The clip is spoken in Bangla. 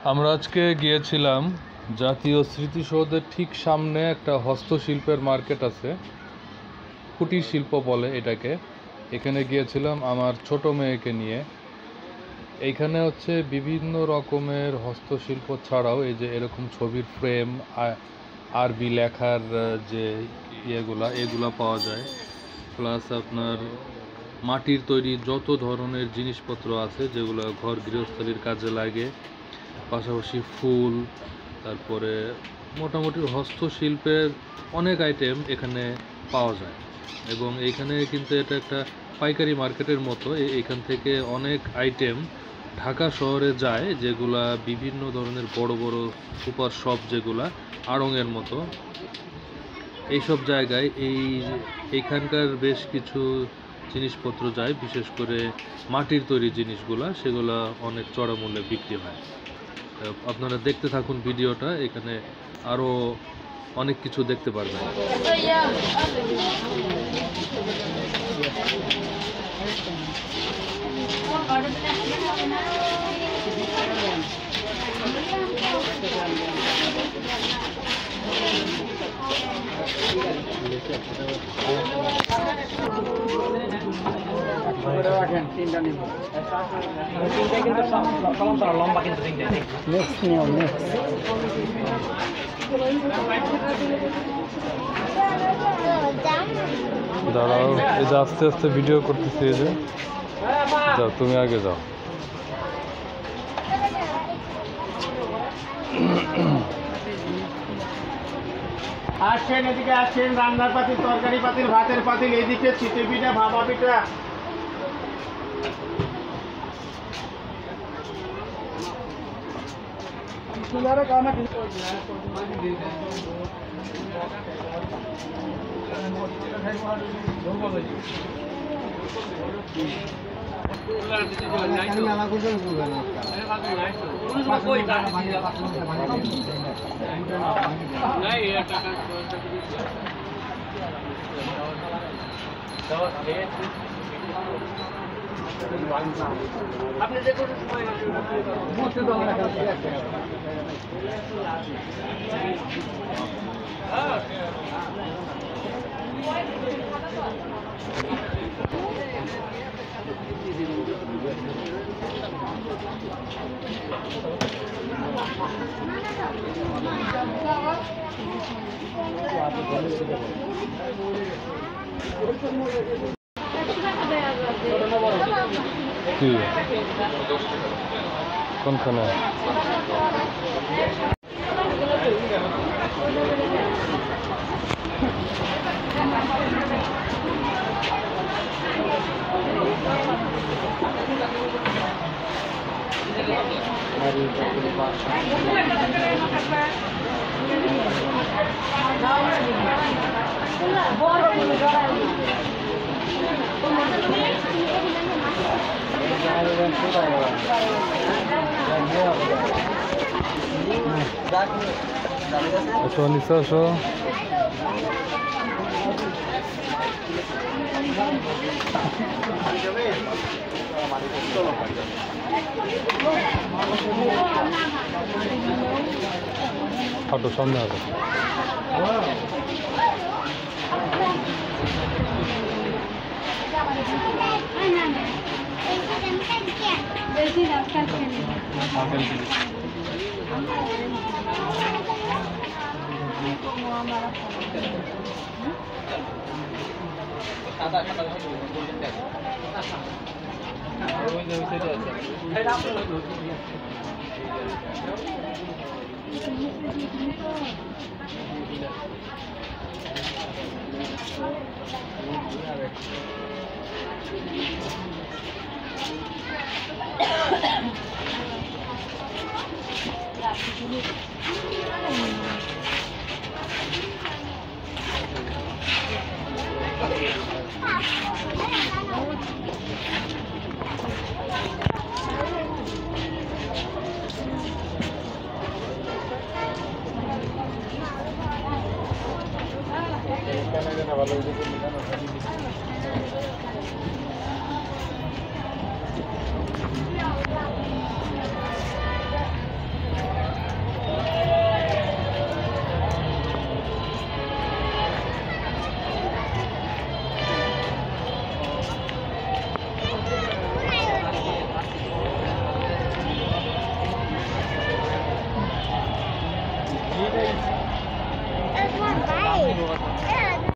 আমরা আজকে গিয়েছিলাম জাতীয় স্মৃতিসৌধের ঠিক সামনে একটা হস্তশিল্পের মার্কেট আছে, কুটির শিল্প বলে এটাকে। এখানে গিয়েছিলাম আমার ছোট মেয়েকে নিয়ে। এইখানে হচ্ছে বিভিন্ন রকমের হস্তশিল্প ছাড়াও এই যে এরকম ছবির ফ্রেম, আরবি লেখার যে এগুলা পাওয়া যায়, প্লাস আপনার মাটির তৈরি যত ধরনের জিনিসপত্র আছে যেগুলো ঘর গৃহস্থলীর কাজে লাগে, পাশাপাশি ফুল, তারপরে মোটামুটি হস্তশিল্পের অনেক আইটেম এখানে পাওয়া যায়। এবং এইখানে কিন্তু এটা একটা পাইকারি মার্কেটের মতো। এইখান থেকে অনেক আইটেম ঢাকা শহরে যায়, যেগুলা বিভিন্ন ধরনের বড় বড় সুপার শপ, যেগুলা আড়ংয়ের মতো, এইসব জায়গায় এইখানকার বেশ কিছু জিনিসপত্র যায়, বিশেষ করে মাটির তৈরি জিনিসগুলা, সেগুলা অনেক চড়া মূল্যে বিক্রি হয়। আপনারা দেখতে থাকুন ভিডিওটা, এখানে আরো অনেক কিছু দেখতে পারবেন। লম্বা কিন্তু দাঁড়াও, এই যে আস্তে আস্তে ভিডিও করতেছি। এই যে যাও, তুমি আগে যাও। আসেন, এদিকে আসেন। রান্নার পাতিল, তরকারি পাতিল, ভাতের পাতিল, এদিকে চিতই পিঠা, ভাপা পিঠা। আপনি যে কোনো সময় কি কোনখানে? আসো নিচে আসো। হাঁটো, সামনে হাঁটো। There's one bite. Yeah,